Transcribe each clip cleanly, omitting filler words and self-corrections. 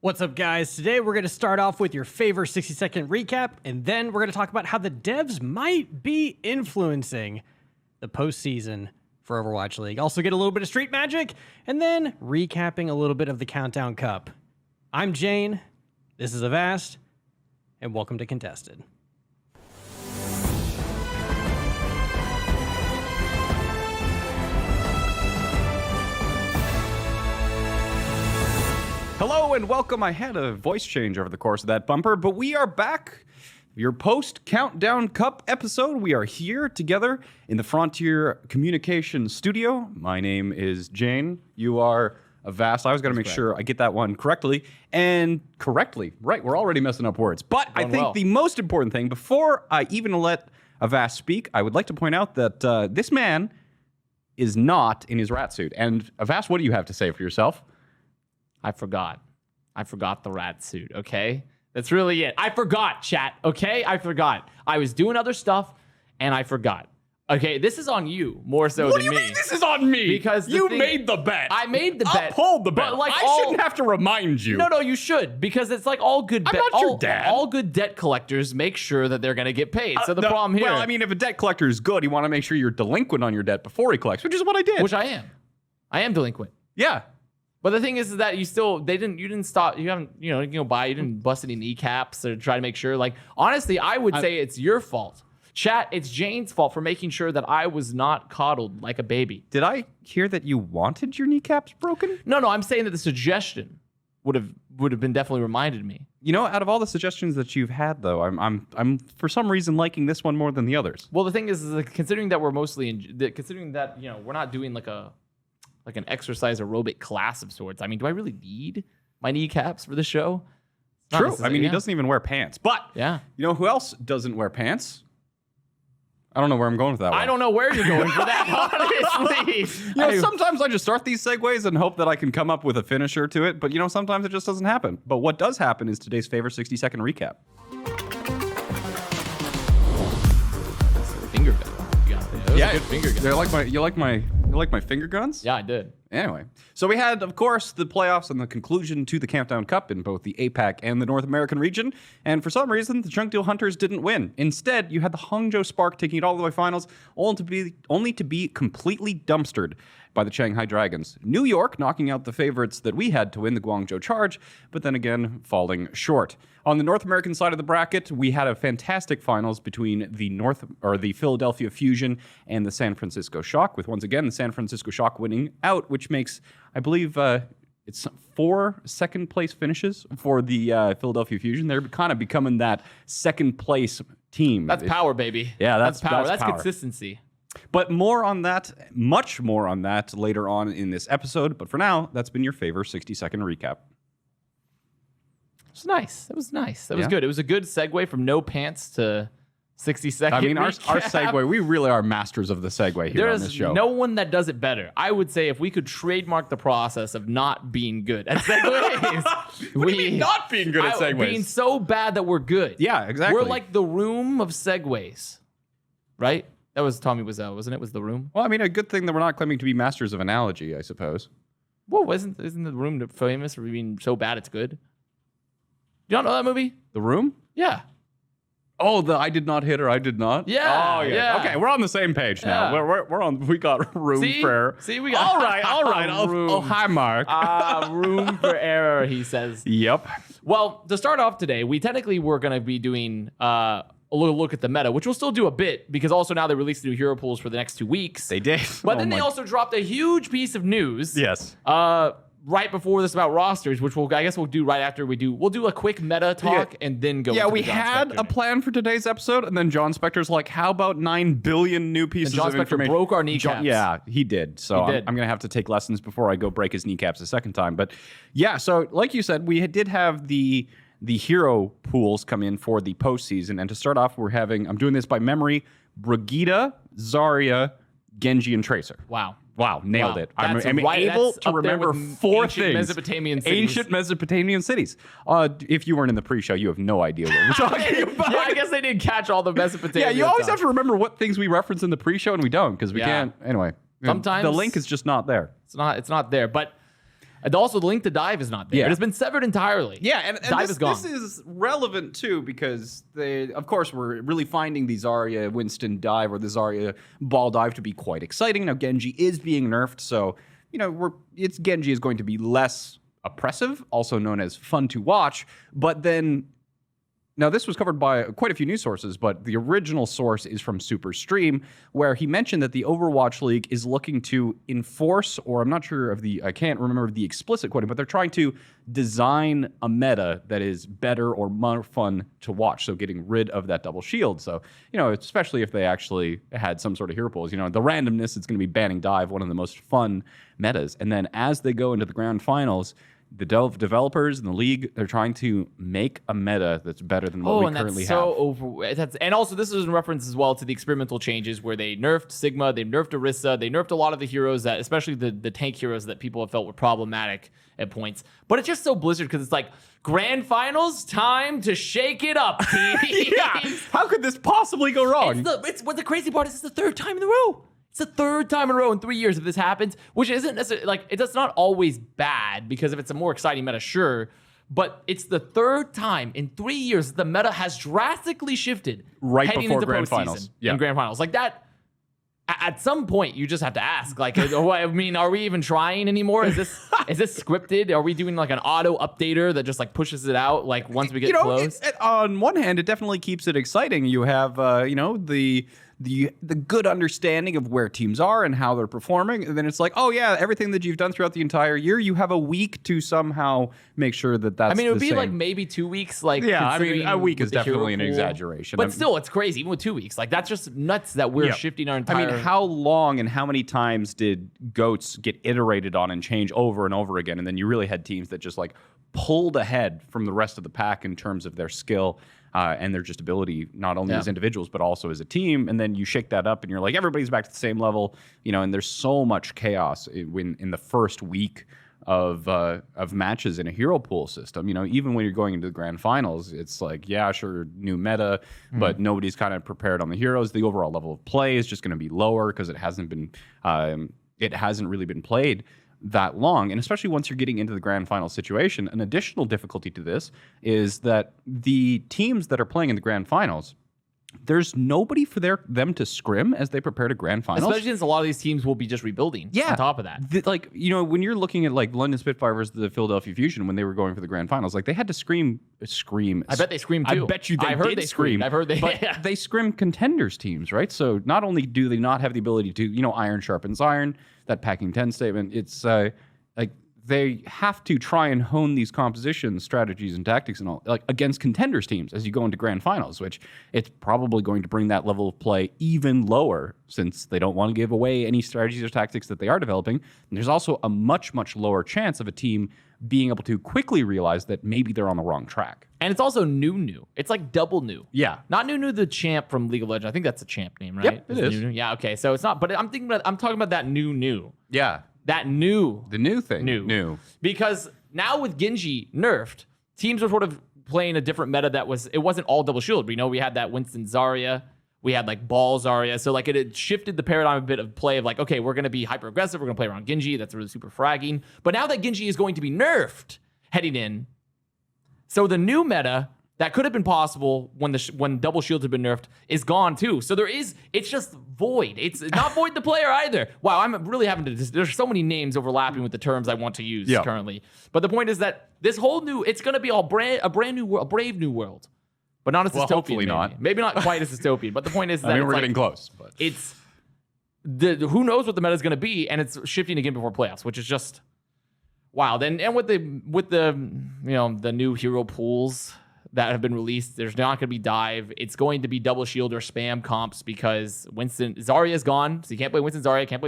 What's up, guys? Today we're going to start off with your favorite 60-second recap, and then we're going to talk about how the devs might be influencing the postseason for Overwatch League. Also get a little bit of Street Magic, and then recapping a little bit of the Countdown Cup. I'm Jayne, this is Avast, and welcome to Contested. Hello and welcome. I had a voice change over the course of that bumper, but we are back. Your post-Countdown Cup episode. We are here together in the Frontier Communications Studio. My name is Jayne. You are Avast. I always got to make sure I get that one correctly. And correctly, right, we're already messing up words. But I think the most important thing, before I even let Avast speak, I would like to point out that this man is not in his rat suit. And Avast, what do you have to say for yourself? I forgot the rat suit, okay? That's really it. I forgot, chat, okay? I forgot. I was doing other stuff, and I forgot. Okay, this is on you more so than me. What do you mean this is on me? Because you made the bet. I made the bet. Uphold the bet. But like I shouldn't have to remind you. No, you should. Because it's like all good I'm not your dad. All good debt collectors make sure that they're going to get paid. So the problem here... Well, I mean, if a debt collector is good, you want to make sure you're delinquent on your debt before he collects, which is what I did. Which I am. I am delinquent. Yeah. But the thing is that you didn't stop, you haven't, you didn't bust any kneecaps or try to make sure. Like, honestly, I would say it's your fault. Chat, it's Jayne's fault for making sure that I was not coddled like a baby. Did I hear that you wanted your kneecaps broken? No, I'm saying that the suggestion would have been definitely reminded me. You know, out of all the suggestions that you've had, though, I'm for some reason liking this one more than the others. Well, the thing is like, considering that we're we're not doing like an exercise aerobic class of sorts. I mean, do I really need my kneecaps for the show? True. I mean, he doesn't even wear pants. But yeah, you know who else doesn't wear pants? I don't know where I'm going with that one. I don't know where you're going for that, honestly. Sometimes I just start these segues and hope that I can come up with a finisher to it. But, sometimes it just doesn't happen. But what does happen is today's favorite 60-second recap. Finger gun. Yeah, good finger gun. You like my finger guns? Yeah, I did. Anyway, so we had, of course, the playoffs and the conclusion to the Countdown Cup in both the APAC and the North American region. And for some reason, the Chunk Deal Hunters didn't win. Instead, you had the Hangzhou Spark taking it all the way finals, only to be completely dumpstered by the Shanghai Dragons. New York knocking out the favorites that we had to win, the Guangzhou Charge, but then again, falling short. On the North American side of the bracket, we had a fantastic finals between the Philadelphia Fusion and the San Francisco Shock, with once again the San Francisco Shock winning out, which makes, I believe, it's 4 second-place finishes for the Philadelphia Fusion. They're kind of becoming that second-place team. That's power, baby. Yeah, that's power. That's consistency. But more on that, much more on that later on in this episode. But for now, that's been your favorite 60-second recap. It was nice. That was nice. That was good. It was a good segue from no pants to 60-second I mean, our segue, we really are masters of the segue here on this show. There's no one that does it better. I would say if we could trademark the process of not being good at segues. What do you mean not being good at segues? Being so bad that we're good. Yeah, exactly. We're like the room of segues, right? That was Tommy Wiseau, wasn't it? Was the room? Well, I mean, a good thing that we're not claiming to be masters of analogy, I suppose. Well, isn't the room famous for being so bad it's good? You don't know that movie? The Room? Yeah. Oh, I did not hit her. I did not. Yeah. Oh, yeah. Okay, we're on the same page now. Yeah. We're on. We got room for error. See, we got all right. Oh, hi, Mark. Room for error, he says. Yep. Well, to start off today, we technically were going to be doing a little look at the meta, which we'll still do a bit because also now they released the new hero pools for the next 2 weeks. They did. But then they also dropped a huge piece of news. Yes. Right before this about rosters, which I guess we'll do right after we'll do a quick meta talk and then go. Yeah, we had a plan for today's episode, and then John Spector's like, "How about 9 billion new pieces of information?" John Spector broke our kneecaps. Yeah, he did. So I'm gonna have to take lessons before I go break his kneecaps a second time. But yeah, so like you said, we did have the hero pools come in for the postseason, and to start off, I'm doing this by memory: Brigitte, Zarya, Genji, and Tracer. Wow, nailed it. I'm able to remember 4 things. Ancient Mesopotamian cities. If you weren't in the pre-show, you have no idea what we're talking about. Yeah, I guess they didn't catch all the Mesopotamian. Yeah, you always have to remember what things we reference in the pre-show and we don't because we can't. Anyway, sometimes the link is just not there. It's not there. But And also, the link to dive is not there. Yeah. It has been severed entirely. Yeah, and dive is gone. this is relevant too because of course, we're really finding the Zarya Winston dive or the Zarya ball dive to be quite exciting. Now, Genji is being nerfed, so Genji is going to be less oppressive, also known as fun to watch. But then, now this was covered by quite a few news sources, but the original source is from Superstream, where he mentioned that the Overwatch League is looking to enforce, or I'm not sure I can't remember the explicit quoting, but they're trying to design a meta that is better or more fun to watch. So getting rid of that double shield. So, especially if they actually had some sort of hero pools, the randomness, it's going to be banning dive, one of the most fun metas. And then as they go into the grand finals, the developers in the league, they're trying to make a meta that's better than what we currently have. And also, this is in reference as well to the experimental changes where they nerfed Sigma, they nerfed Orisa, they nerfed a lot of the heroes that, especially the tank heroes that people have felt were problematic at points. But it's just so Blizzard because it's like, grand finals, time to shake it up, team. Yeah, how could this possibly go wrong? What the crazy part is, it's the third time in a row. It's the third time in a row in 3 years that this happens, which isn't necessarily, it's not always bad, because if it's a more exciting meta, sure, but it's the third time in 3 years that the meta has drastically shifted right heading before into grand postseason finals. in grand finals. Like that, at some point, you just have to ask, are we even trying anymore? Is this scripted? Are we doing like an auto updater that just like pushes it out like once we get close? On one hand, it definitely keeps it exciting. You have, the good understanding of where teams are and how they're performing. And then it's like, oh yeah, everything that you've done throughout the entire year, you have a week to somehow make sure that that's it would be same. like maybe 2 weeks. Like, yeah, a week is definitely an exaggeration. But still, it's crazy, even with 2 weeks. Like, that's just nuts that we're shifting our entire... how long and how many times did GOATs get iterated on and change over and over again? And then you really had teams that just like pulled ahead from the rest of the pack in terms of their skill and their just ability, not only as individuals, but also as a team. And then you shake that up and you're like, everybody's back to the same level, and there's so much chaos in the first week of matches in a hero pool system. Even when you're going into the grand finals, it's like, yeah, sure, new meta, but nobody's kind of prepared on the heroes. The overall level of play is just going to be lower because it hasn't really been played that long. And especially once you're getting into the grand final situation, an additional difficulty to this is that the teams that are playing in the grand finals, there's nobody for them to scrim as they prepare to grand finals. Especially since a lot of these teams will be just rebuilding on top of that. When you're looking at like London Spitfire versus the Philadelphia Fusion when they were going for the grand finals, like they had to scream. I bet they screamed too. I bet you they did scream. I've heard they but they scrim contenders teams, right? So not only do they not have the ability to, iron sharpens iron, that packing 10 statement, it's like they have to try and hone these compositions, strategies, and tactics and all like against contenders teams as you go into grand finals, which it's probably going to bring that level of play even lower since they don't want to give away any strategies or tactics that they are developing. And there's also a much, much lower chance of a team being able to quickly realize that maybe they're on the wrong track. And it's also new. It's like double new. Yeah. Not new the champ from League of Legends. I think that's a champ name, right? Yep, it is. New. Yeah, okay. So it's not, but I'm talking about that new. Yeah. That new. The new thing. New. Because now with Genji nerfed, teams are sort of playing a different meta it wasn't all double shield. We had that Winston Zarya. We had like Ball Zarya. So like it had shifted the paradigm a bit of play of like, okay, we're going to be hyper aggressive. We're going to play around Genji. That's really super fragging. But now that Genji is going to be nerfed heading in, so the new meta that could have been possible when double shields have been nerfed is gone too. So it's just void. It's not void the player either. Wow, I'm really having to, there's so many names overlapping with the terms I want to use currently. But the point is that this whole it's going to be a brand new world, a brave new world. But not as dystopian. Hopefully not. Maybe not quite as dystopian. But the point is that we're getting close. But it's who knows what the meta is going to be, and it's shifting again before playoffs, which is just wild. And with the new hero pools that have been released, there's not going to be dive. It's going to be double shield or spam comps because Zarya is gone, so you can't play Winston Zarya, can't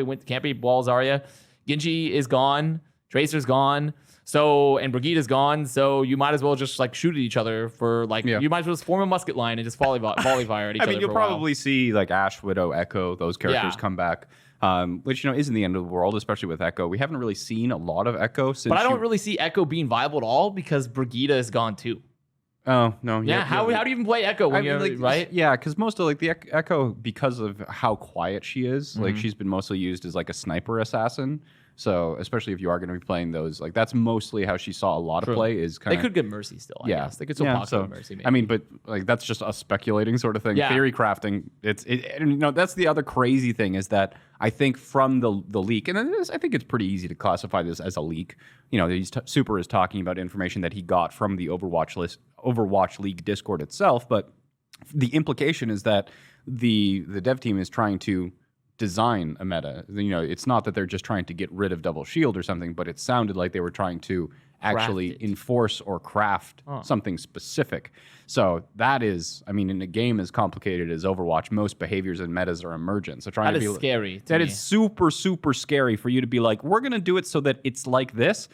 play Ball Zarya. Genji is gone, Tracer's gone. So, and Brigitte's gone, so you might as well just like shoot at each other for like, you might as well just form a musket line and just volley fire at each other. You'll probably see like Ashe, Widow, Echo, those characters come back, which, isn't the end of the world, especially with Echo. We haven't really seen a lot of Echo since. But I don't really see Echo being viable at all because Brigitte is gone too. Oh, no. Yeah, how do you even play Echo when right? Yeah, because most of like the Echo, because of how quiet she is, like she's been mostly used as like a sniper assassin. So especially if you are going to be playing those, like that's mostly how she saw a lot of play is kind They of. could get Mercy still, I guess. They could still pocket with Mercy, maybe. I mean, but like that's just us speculating sort of thing. Yeah. Theory crafting. And, that's the other crazy thing is that I think from the leak, and I think it's pretty easy to classify this as a leak. Super is talking about information that he got from the Overwatch League Discord itself, but the implication is that the dev team is trying to design a meta. It's not that they're just trying to get rid of double shield or something, but it sounded like they were trying to actually enforce or craft something specific. So that is, in a game as complicated as Overwatch, most behaviors and metas are emergent. So that is scary. That is super, super scary for you to be like, we're going to do it so that it's like this.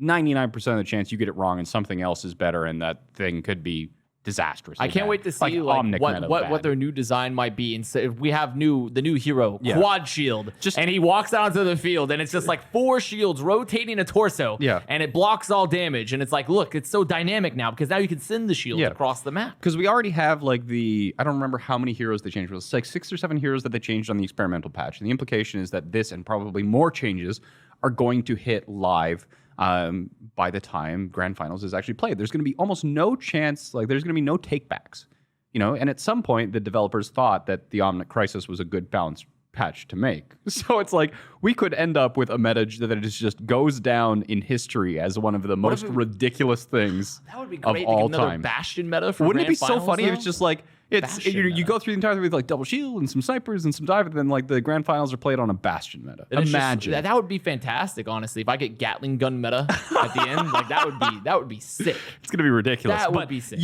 99% of the chance you get it wrong and something else is better, and that thing could be disastrous. I can't wait to see what their new design might be. Instead, we have the new hero, Quad Shield, and he walks out onto the field, and it's just like 4 shields rotating a torso, and it blocks all damage. And it's like, look, it's so dynamic now because now you can send the shield across the map. Because we already have I don't remember how many heroes they changed. It was like 6 or 7 heroes that they changed on the experimental patch. And the implication is that this and probably more changes are going to hit live by the time Grand Finals is actually played. There's going to be almost no chance, there's going to be no takebacks, and at some point the developers thought that the Omnic Crisis was a good balanced patch to make. So it's like we could end up with a meta that just goes down in history as one of the most ridiculous things that would be of great all to get another time. Bastion meta for Wouldn't Grand it be so funny Finals, if it's just like you go through the entire thing with double shield and some snipers and some dive, and then the Grand Finals are played on a Bastion meta. Imagine that would be fantastic. Honestly, if I get Gatling gun meta at the end, that would be sick. It's gonna be ridiculous. That would be sick.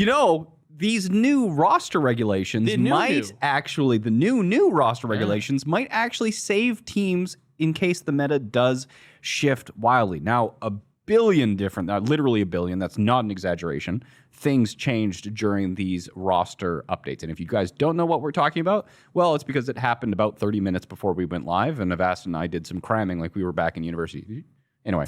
These new roster regulations the new roster regulations might actually save teams in case the meta does shift wildly. Now, literally a billion, that's not an exaggeration, things changed during these roster updates. And if you guys don't know what we're talking about, well, it's because it happened about 30 minutes before we went live, and Avast and I did some cramming like we were back in university. Anyway.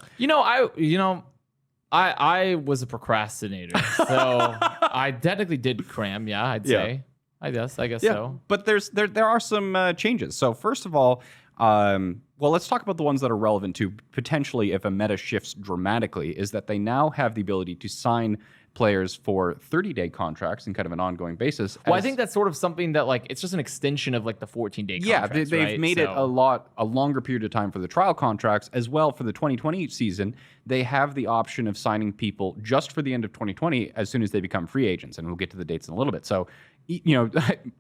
I was a procrastinator, so I technically did cram. Yeah, I'd say. I guess so. But there are some changes. So first of all, let's talk about the ones that are relevant to potentially if a meta shifts dramatically. Is that they now have the ability to sign players for 30-day contracts in kind of an ongoing basis. Well, I think that's sort of something that it's just an extension of the 14-day contracts. Yeah, they've made it a longer period of time for the trial contracts as well. For the 2020 season, they have the option of signing people just for the end of 2020 as soon as they become free agents, and we'll get to the dates in a little bit. So,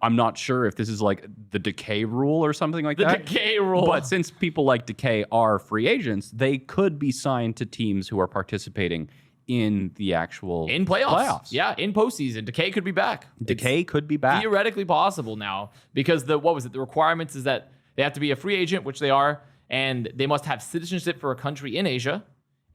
I'm not sure if this is the Decay rule or something like that. The Decay rule. But since people like Decay are free agents, they could be signed to teams who are participating in the actual playoffs. Yeah, in postseason. Decay could be back. Decay could be back. Theoretically possible now because the requirements is that they have to be a free agent, which they are, and they must have citizenship for a country in Asia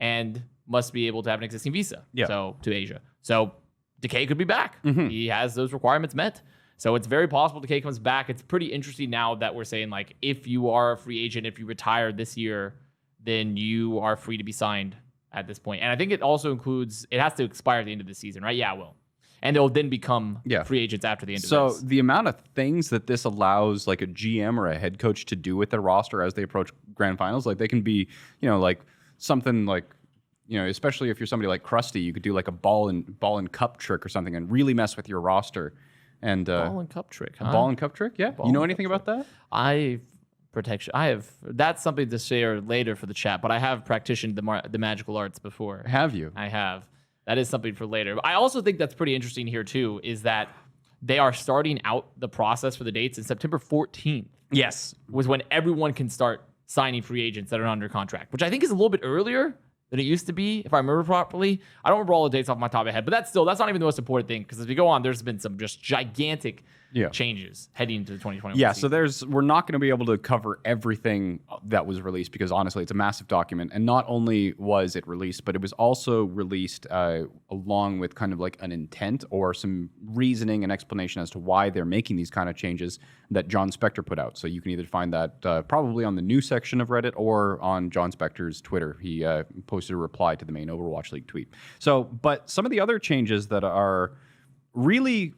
and must be able to have an existing visa. So to Asia. So Decay could be back. Mm-hmm. He has those requirements met. So it's very possible Decay comes back. It's pretty interesting now that we're saying if you are a free agent, if you retire this year, then you are free to be signed at this point. And I think it also includes, it has to expire at the end of the season, right? Yeah, it will. And they'll then become free agents after the end of this. So the amount of things that this allows a GM or a head coach to do with their roster as they approach Grand Finals, they can be, something especially if you're somebody like Crusty, you could do a ball and cup trick or something and really mess with your roster. And ball and cup trick, huh? Ball and cup trick, yeah. You know anything about that? Protection. That's something to share later for the chat, but I have practiced the magical arts before. Have you? I have. That is something for later. But I also think that's pretty interesting here too, is that they are starting out the process for the dates in September 14th. Yes. Was when everyone can start signing free agents that are under contract, which I think is a little bit earlier than it used to be, if I remember properly. I don't remember all the dates off my top of my head, but that's not even the most important thing, because as we go on, there's been some just gigantic changes heading into the 2021 season. So we're not going to be able to cover everything that was released, because honestly, it's a massive document. And not only was it released, but it was also released along with kind of an intent or some reasoning and explanation as to why they're making these kind of changes that John Spector put out. So you can either find that probably on the news section of Reddit or on John Spector's Twitter. He posted a reply to the main Overwatch League tweet. So, but some of the other changes that are really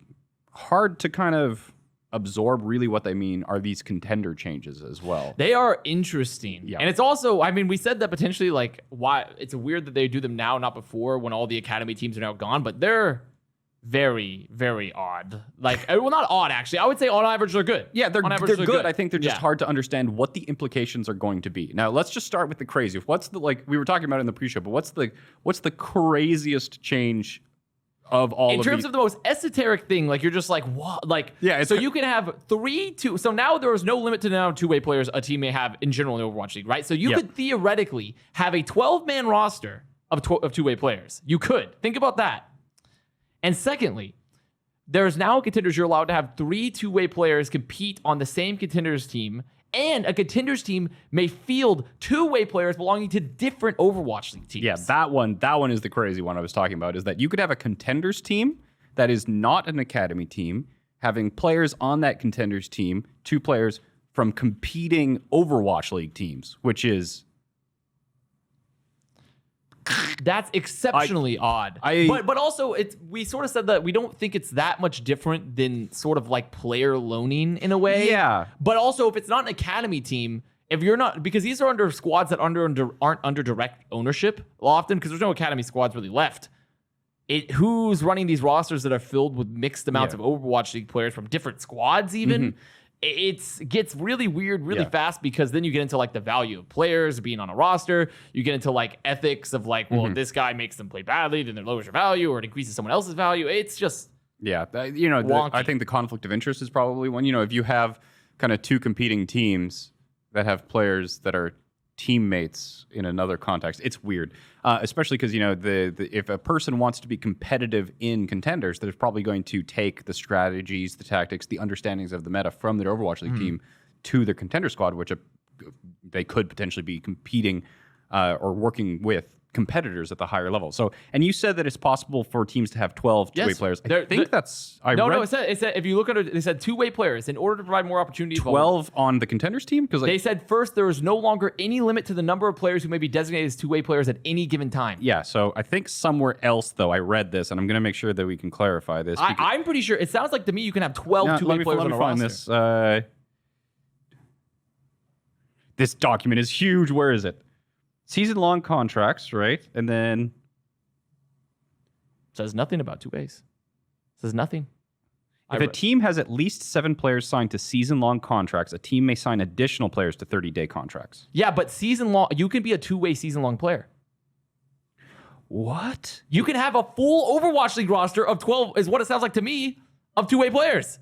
hard to kind of absorb really what they mean are these contender changes as well. They are interesting. Yeah. And it's also, I mean, we said that potentially, like, why it's weird that they do them now, not before, when all the academy teams are now gone, but they're very, very odd. Like, well, not odd, actually. I would say on average, they're good. Yeah, they're on average, they're good. I think they're just Yeah. hard to understand what the implications are going to be. Now, let's just start with the crazy. What's the, like, we were talking about it in the pre-show, but what's the craziest change of all in of terms the, of the most esoteric thing, like you're just like, what? Like, Yeah, it's so you can have 2. So now there is no limit to now two-way players a team may have in general in the Overwatch League, right? So you Yeah. could theoretically have a 12-man roster of two-way players. You could. Think about that. And secondly, there's now contenders you're allowed to have 3 two-way players compete on the same contenders team, and a contenders team may field two-way players belonging to different Overwatch League teams. Yeah, that one is the crazy one I was talking about, is that you could have a contenders team that is not an academy team, having players on that contenders team, 2 players from competing Overwatch League teams, which is That's exceptionally odd. But also we sort of said that we don't think it's that much different than sort of like player loaning in a way. Yeah. But also if it's not an academy team, if you're not, because these are under squads that aren't under direct ownership often, because there's no academy squads really left. Who's running these rosters that are filled with mixed amounts of Overwatch League players from different squads even? It gets really weird really fast, because then you get into like the value of players being on a roster. You get into like ethics of like, well, if this guy makes them play badly, then it lowers your value, or it increases someone else's value. It's just I think the conflict of interest is probably one. If you have kind of 2 competing teams that have players that are teammates in another context, it's weird. Especially because if a person wants to be competitive in contenders, they're probably going to take the strategies, the tactics, the understandings of the meta from their Overwatch League team to their contender squad, which they could potentially be competing or working with competitors at the higher level. So, and you said that it's possible for teams to have 12 two-way players. I think that's... No, it said if you look at it, they said two-way players in order to provide more opportunities. 12 on the contenders team? Because they said first there is no longer any limit to the number of players who may be designated as two-way players at any given time. Yeah, so I think somewhere else, though, I read this, and I'm going to make sure that we can clarify this. I'm pretty sure. It sounds like to me you can have 12 two-way players on a roster. This document is huge. Where is it? Season-long contracts, right? And then... Says nothing about two ways. Says nothing. If a team has at least 7 players signed to season-long contracts, a team may sign additional players to 30-day contracts. Yeah, but season-long... You can be a two-way season-long player. What? You can have a full Overwatch League roster of 12, is what it sounds like to me, of two-way players.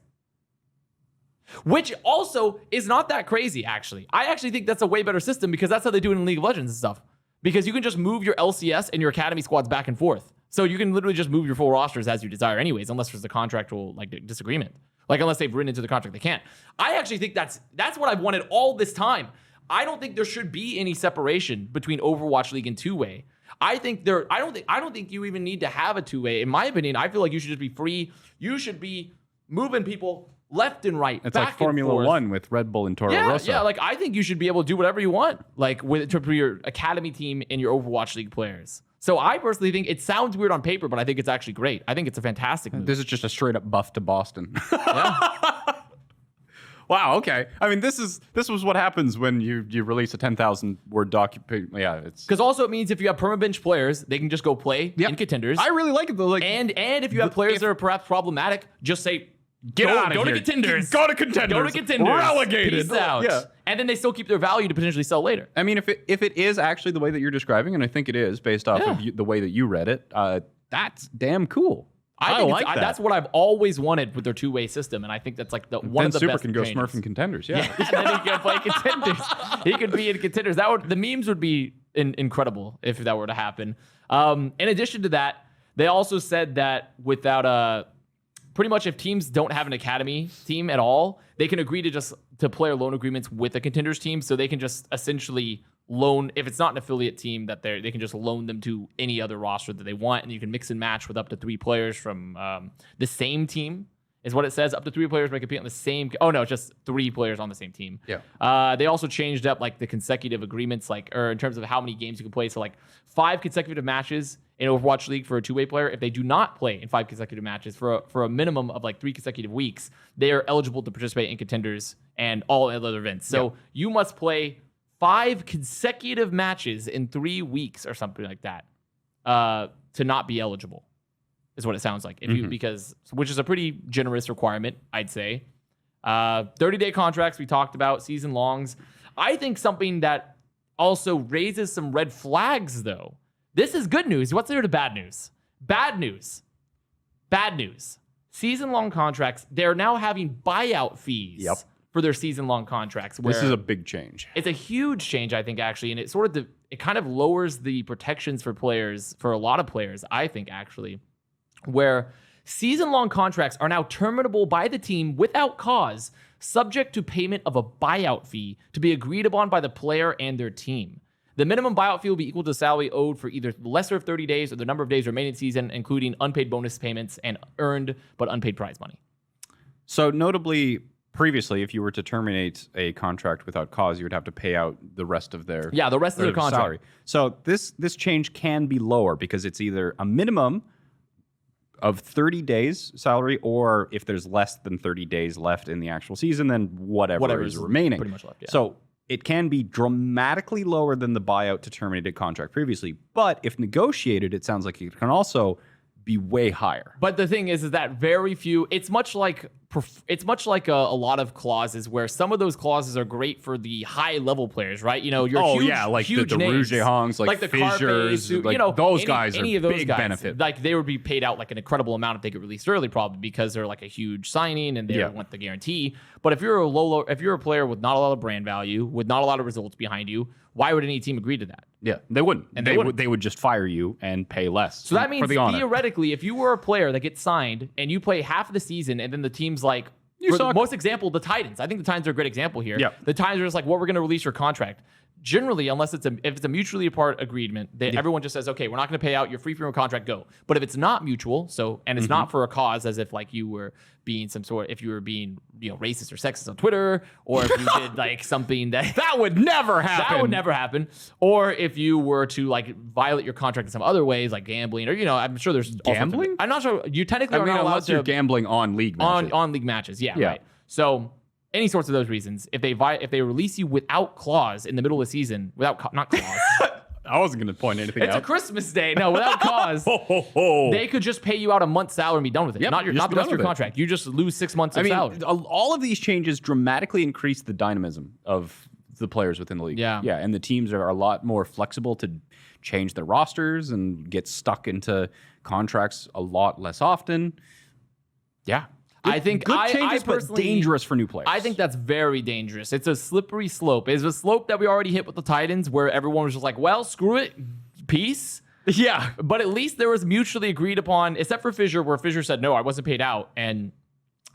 Which also is not that crazy, actually. I actually think that's a way better system, because that's how they do it in League of Legends and stuff. Because you can just move your LCS and your Academy squads back and forth. So you can literally just move your full rosters as you desire anyways, unless there's a contractual disagreement. Unless they've written into the contract, they can't. I actually think that's what I've wanted all this time. I don't think there should be any separation between Overwatch League and two-way. I don't think you even need to have a two-way. In my opinion, I feel like you should just be free. You should be moving people left and right. It's back like Formula and forth. 1 with Red Bull and Toro Rosso. Yeah, I think you should be able to do whatever you want, for your Academy team and your Overwatch League players. So I personally think it sounds weird on paper, but I think it's actually great. I think it's a fantastic move. This is just a straight up buff to Boston. Yeah. Wow, okay. I mean, this was what happens when you release a 10,000 word document. Yeah, it's... Because also it means if you have perma-bench players, they can just go play in contenders. I really like it, though. And if you have players that are perhaps problematic, just say, Get out of go here. to contenders. Go to contenders. Go to contenders. Relegated. Peace out. Yeah. And then they still keep their value to potentially sell later. I mean, if it is actually the way that you're describing, and I think it is based off of the way that you read it, that's damn cool. I like that. That's what I've always wanted with their two-way system, and I think that's like one of the Super best. can go changes. Smurf in contenders. Yeah. And then he can play contenders. He could be in contenders. The memes would be incredible if that were to happen. In addition to that, they also said that without pretty much if teams don't have an academy team at all, they can agree to player loan agreements with a contenders team, so they can just essentially loan, if it's not an affiliate team, that they can just loan them to any other roster that they want, and you can mix and match with up to 3 players from the same team is what it says. Up to 3 players may compete on the same. Oh no, just 3 players on the same team. Yeah. They also changed up like the consecutive agreements, or in terms of how many games you can play. So like 5 consecutive matches in Overwatch League for a 2-way player. If they do not play in 5 consecutive matches for a minimum of like 3 consecutive weeks, they are eligible to participate in contenders and all other events. So you must play 5 consecutive matches in 3 weeks or something like that to not be eligible. Is what it sounds like. If you which is a pretty generous requirement, I'd say. 30-day contracts we talked about, season longs. I think something that also raises some red flags, though. This is good news. What's there to bad news? Bad news. Bad news. Season-long contracts, they're now having buyout fees for their season-long contracts. This is a big change. It's a huge change, I think, actually, and it kind of lowers the protections for players, for a lot of players, I think, actually, where season-long contracts are now terminable by the team without cause, subject to payment of a buyout fee to be agreed upon by the player and their team. The minimum buyout fee will be equal to the salary owed for either the lesser of 30 days or the number of days remaining in the season, including unpaid bonus payments and earned but unpaid prize money. So notably, previously, if you were to terminate a contract without cause, you would have to pay out the rest of their the rest of their contract. Salary. So this change can be lower because it's either a minimum of 30 days salary, or if there's less than 30 days left in the actual season, then whatever is remaining. Pretty much left, yeah. So it can be dramatically lower than the buyout to terminated contract previously. But if negotiated, it sounds like it can also be way higher. But the thing is that very few. It's much like a lot of clauses where some of those clauses are great for the high level players, right? You know, your huge the names, Rouge Hongs, like the Fissures, Carpes, like those guys are big benefit. Like they would be paid out like an incredible amount if they get released early, probably because they're like a huge signing and they want the guarantee. But if you're a player with not a lot of brand value, with not a lot of results behind you, why would any team agree to that? Yeah, they wouldn't. And they would just fire you and pay less. So that means theoretically, if you were a player that gets signed and you play half of the season and then the team's like, the most example, the Titans. I think the Titans are a great example here. Yeah. The Titans are just like, well, we're going to release your contract. Generally, unless if it's a mutually apart agreement, everyone just says, okay, we're not going to pay out your free from your contract, go. But if it's not mutual, and it's not for a cause, as if like you were being being racist or sexist on Twitter, or if you did like something that would never happen. That would never happen. Or if you were to like violate your contract in some other ways, like gambling, or I'm sure there's gambling. I'm not sure you technically are not allowed unless you're gambling on league matches. On league matches, yeah. Right. So any sorts of those reasons, if they release you without clause in the middle of the season, not clause. I wasn't going to point anything out. It's a Christmas day. No, without cause. They could just pay you out a month's salary and be done with it. Yep, not the rest of your contract. You just lose 6 months of salary. All of these changes dramatically increase the dynamism of the players within the league. Yeah. And the teams are a lot more flexible to change their rosters and get stuck into contracts a lot less often. Yeah. I think good changes, but dangerous for new players. I think that's very dangerous. It's a slippery slope. It's a slope that we already hit with the Titans, where everyone was just like, "Well, screw it, peace." Yeah, but at least there was mutually agreed upon, except for Fissure, where Fissure said, "No, I wasn't paid out." And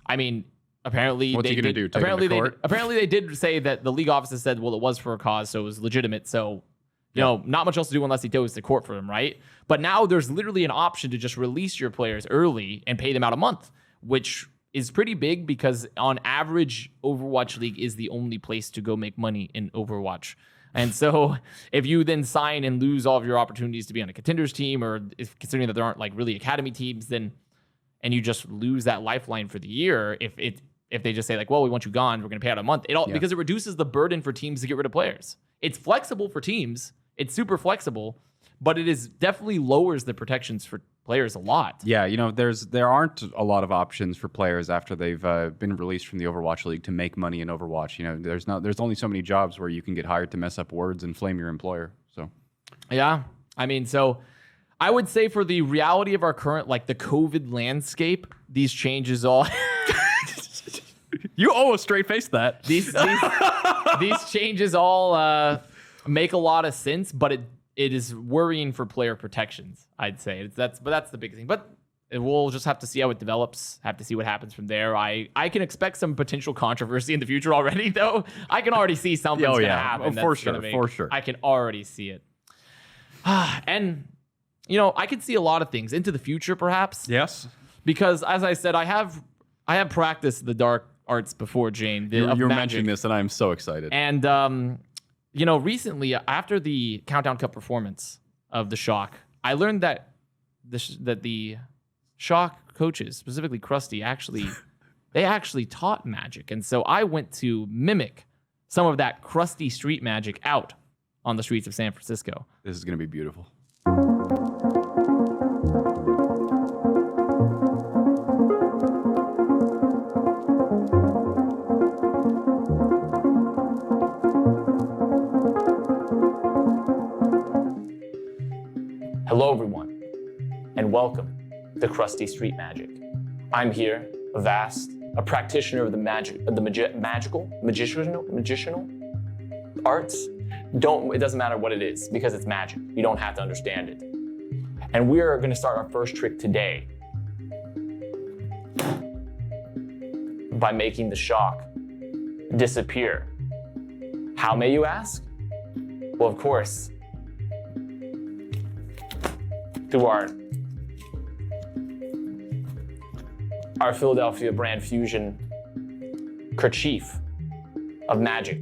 I mean, apparently, what's he going to do? Apparently, they did say that the league offices said, "Well, it was for a cause, so it was legitimate." So. Not much else to do unless he goes to court for them, right? But now there's literally an option to just release your players early and pay them out a month, which is pretty big because on average, Overwatch League is the only place to go make money in Overwatch. And so if you then sign and lose all of your opportunities to be on a contenders team, or considering that there aren't like really academy teams, and you just lose that lifeline for the year, if they just say like, well, we want you gone, we're going to pay out a month, because it reduces the burden for teams to get rid of players. It's flexible for teams. It's super flexible, but it is definitely lowers the protections for players a lot. Yeah, there aren't a lot of options for players after they've been released from the Overwatch League to make money in Overwatch. There's only so many jobs where you can get hired to mess up words and flame your employer. So, yeah, so I would say for the reality of our current the COVID landscape, these changes all. You almost straight-faced that. These changes all make a lot of sense, but it is worrying for player protections, I'd say. That's the big thing. But we'll just have to see how it develops, have to see what happens from there. I can expect some potential controversy in the future already, though. I can already see something's going to happen. For sure. I can already see it. And, I could see a lot of things into the future, perhaps. Yes. Because, as I said, I have I have practiced the dark arts before, Jane. You're mentioning this, and I'm so excited. And recently after the Countdown Cup performance of the Shock, I learned that the Shock coaches, specifically Crusty, they actually taught magic, and so I went to mimic some of that crusty street magic out on the streets of San Francisco. This is going to be beautiful. Hello, everyone, and welcome to Crusty Street Magic. I'm here, Avast, a practitioner of the magical arts. It doesn't matter what it is because it's magic. You don't have to understand it. And we're going to start our first trick today by making the Shock disappear. How, may you ask? Well, of course, through our Philadelphia brand fusion kerchief of magic.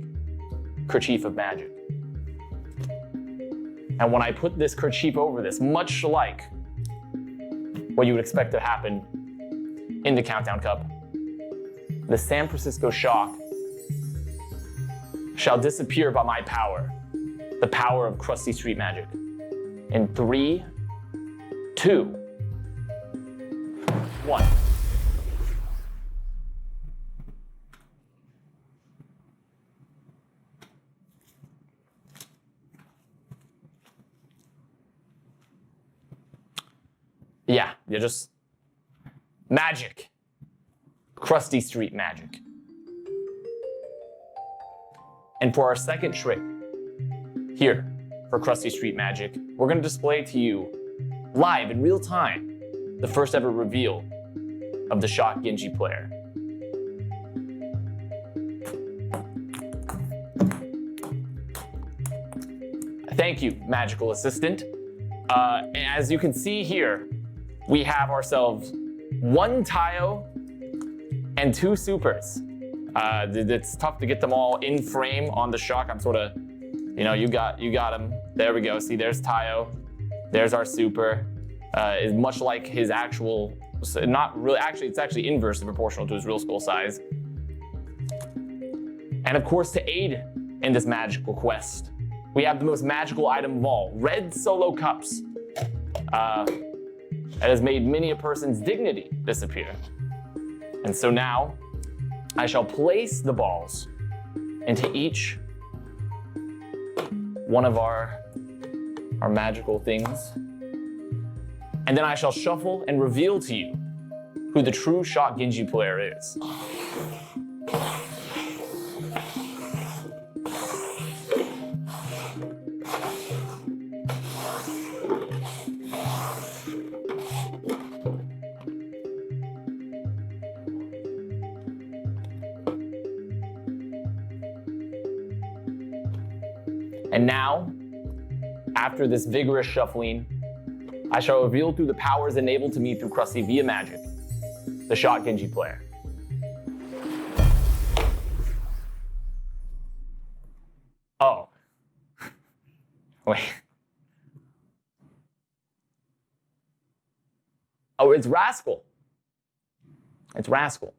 And when I put this kerchief over this, much like what you would expect to happen in the Countdown Cup, the San Francisco Shock shall disappear by my power, the power of Crusty Street Magic. In 3, 2, 1. Yeah, you're just magic. Crusty Street Magic. And for our second trick, here for Crusty Street Magic, we're going to display to you live in real time the first ever reveal of the Shock Genji player. Thank you, magical assistant. As you can see here, we have ourselves 1 Tayo and 2 supers. It's tough to get them all in frame on the Shock. I'm sort of, you got them. There we go. See, there's Tayo. There's our super. Is much like his actual, not really, actually, it's actually inversely proportional to his real skull size. And of course, to aid in this magical quest, we have the most magical item of all, red solo cups. That has made many a person's dignity disappear. And so now, I shall place the balls into each one of our magical things. And then I shall shuffle and reveal to you who the true Shock Genji player is. And now, after this vigorous shuffling, I shall reveal through the powers enabled to me through Crusty via magic, the Shock Genji player. Oh. Wait. Oh, it's Rascal. It's Rascal.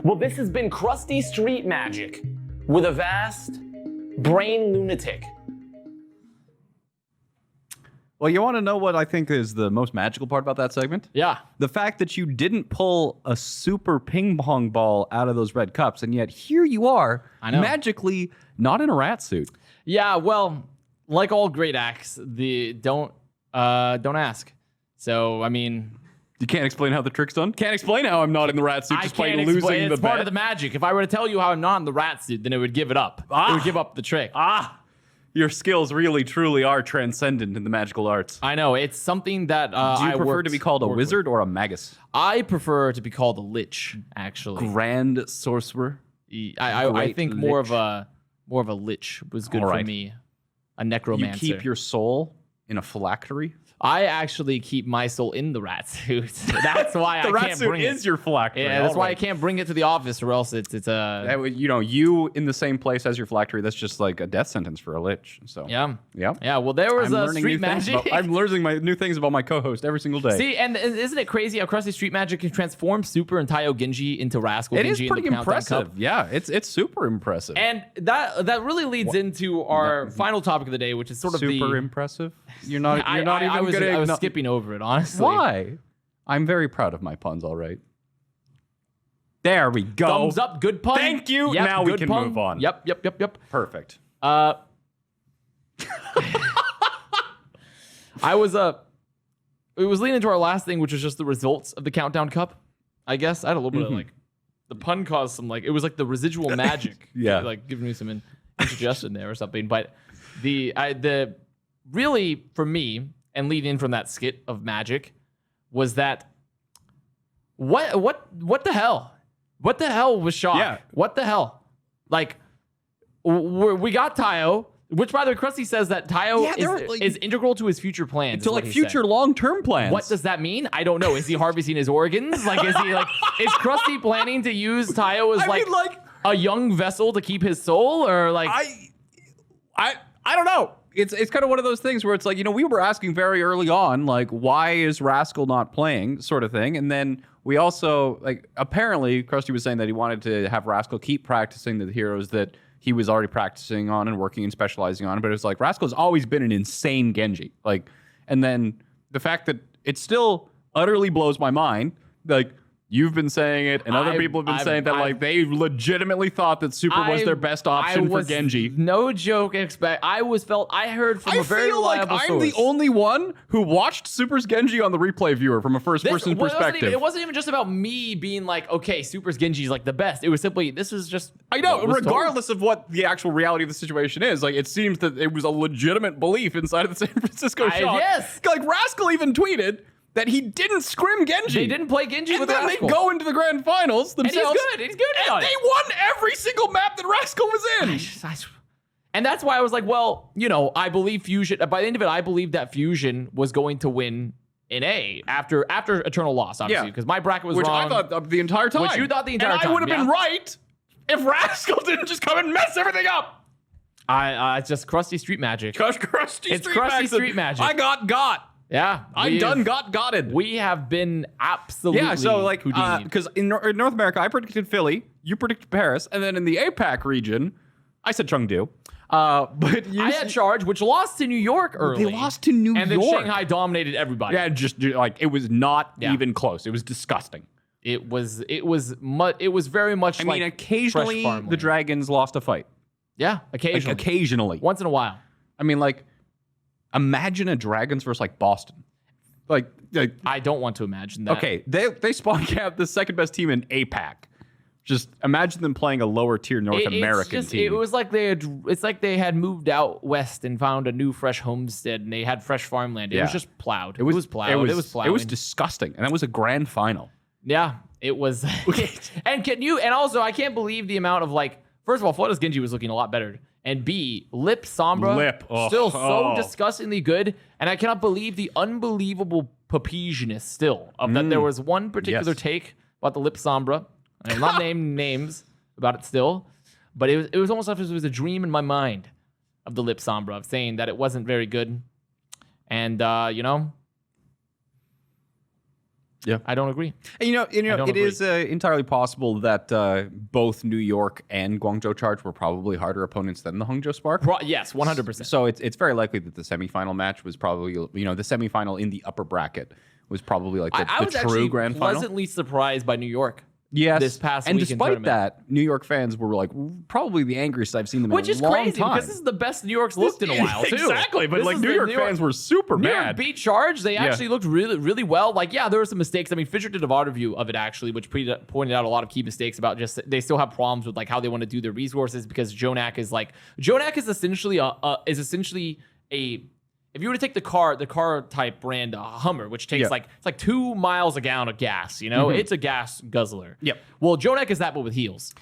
Well, this has been Crusty Street Magic with Avast Brain Lunatic. Well, you want to know what I think is the most magical part about that segment? Yeah. The fact that you didn't pull a super ping pong ball out of those red cups, and yet here you are, magically not in a rat suit. Yeah, well, like all great acts, don't ask. So, I mean, you can't explain how the trick's done? Can't explain how I'm not in the rat suit just by losing the bet? It's part of the magic. If I were to tell you how I'm not in the rat suit, then it would give it up. It would give up the trick. Your skills really, truly are transcendent in the magical arts. I know. It's something that Do you prefer to be called a wizard or a magus? I prefer to be called a lich, actually. Grand sorcerer? I think more of a lich was good for me. A necromancer. You keep your soul in a phylactery? I actually keep my soul in the rat suit. That's why The I rat can't suit bring is it. your phylactery. Yeah, that's All why I right. can't bring it to the office, or else it's That would- you in the same place as your phylactery, that's just like a death sentence for a lich. So yeah. yeah. Well, there was I'm a learning street new things magic. I'm learning my new things about my co-host every single day. See, and isn't it crazy how Crusty Street Magic can transform Super and Tayo Genji into Rascal it Genji is pretty in the Countdown impressive. Cup? Yeah, it's super impressive. And that really leads into our final topic of the day, which is sort of super impressive. You're not I even was, gonna I was acknow- skipping over it, honestly. Why? I'm very proud of my puns, all right. There we go. Thumbs up, good pun. Thank you. Yep, Now we good can pun. move on. Yep. Perfect. I was it was leading into our last thing, which was just the results of the Countdown Cup. I guess I had a little bit of like the pun caused some it was like the residual magic. Yeah. Like giving me some indigestion there or something. But the really for me and leading in from that skit of magic was that what the hell? What the hell was Shock? Yeah. What the hell? Like we got Tayo. Which, by the way, Crusty says that Tayo is integral to his future plans. To is what like he future said. long-term plans. What does that mean? I don't know. Is he harvesting his organs? Like, is Crusty planning to use Tayo as I mean, like a young vessel to keep his soul, or like? I don't know. It's kind of one of those things where it's like, we were asking very early on, like, why is Rascal not playing, sort of thing, and then we also apparently Krusty was saying that he wanted to have Rascal keep practicing the heroes that he was already practicing on and working and specializing on, but it's like Rascal's always been an insane Genji, and then the fact that it still utterly blows my mind, You've been saying it, and other people have been saying that they legitimately thought that Super was their best option for Genji. No joke. I heard from a very reliable source. I'm the only one who watched Super's Genji on the replay viewer from a first-person perspective. It wasn't even just about me being like, okay, Super's Genji is like the best. It was simply this is just. I know, regardless of what the actual reality of the situation is, it seems that it was a legitimate belief inside of the San Francisco Shock. Yes. Rascal even tweeted that he didn't scrim Genji. They didn't play Genji with Rascal. And then they go into the grand finals themselves. And he's good. And they won every single map that Rascal was in. And that's why I was like, well, I believe Fusion. By the end of it, I believe that Fusion was going to win in A after Eternal Loss, obviously, because my bracket was wrong. Which I thought the entire time. Which you thought the entire time. And I would have been right if Rascal didn't just come and mess everything up. It's just Crusty Street Magic. Crusty Street Magic. I got. Yeah, I'm done. Gotted. We have been absolutely because in North America, I predicted Philly, you predicted Paris, and then in the APAC region, I said Chengdu. But I had Charge, which lost to New York early. They lost to New York, and then Shanghai dominated everybody. Yeah, just it was not even close. It was disgusting. It was very much. I mean, occasionally the Dragons lost a fight. Yeah, occasionally. Occasionally, once in a while. I mean, imagine a Dragons versus Boston. I don't want to imagine that. Okay, they spawn capped the second best team in APAC. Just imagine them playing a lower tier North American team. It was like they had moved out west and found a new fresh homestead and they had fresh farmland. It was just plowed. It was plowed. It was plowed. It was disgusting, and that was a grand final. Yeah, it was. And also I can't believe the amount of first of all, Flawless Genji was looking a lot better. And B, Lip Sombra, still so disgustingly good. And I cannot believe the unbelievable Papisioness still of that there was one particular take about the Lip Sombra. I'm not naming names about it still, but it was almost like it was a dream in my mind of the Lip Sombra of saying that it wasn't very good. And, yeah, I don't agree. And, it is entirely possible that both New York and Guangzhou Charge were probably harder opponents than the Hangzhou Spark. Yes, 100%. So it's very likely that the semifinal match was probably, the semifinal in the upper bracket was probably the true grand final. I was pleasantly surprised by New York. Yes, this past and weekend despite tournament. that, New York fans were probably the angriest I've seen them in a long time. Which is crazy because this is the best New York's looked in a while too. Exactly, but New York fans were super New mad. York beat Charge. They actually looked really, really well. There were some mistakes. I mean, Fisher did a VOD review of it actually, which pointed out a lot of key mistakes about just they still have problems with how they want to do their resources because Jonak is essentially a. If you were to take the car type brand Hummer, which takes it's 2 miles a gallon of gas, it's a gas guzzler. Yep. Well, Jonak is that, but with heels.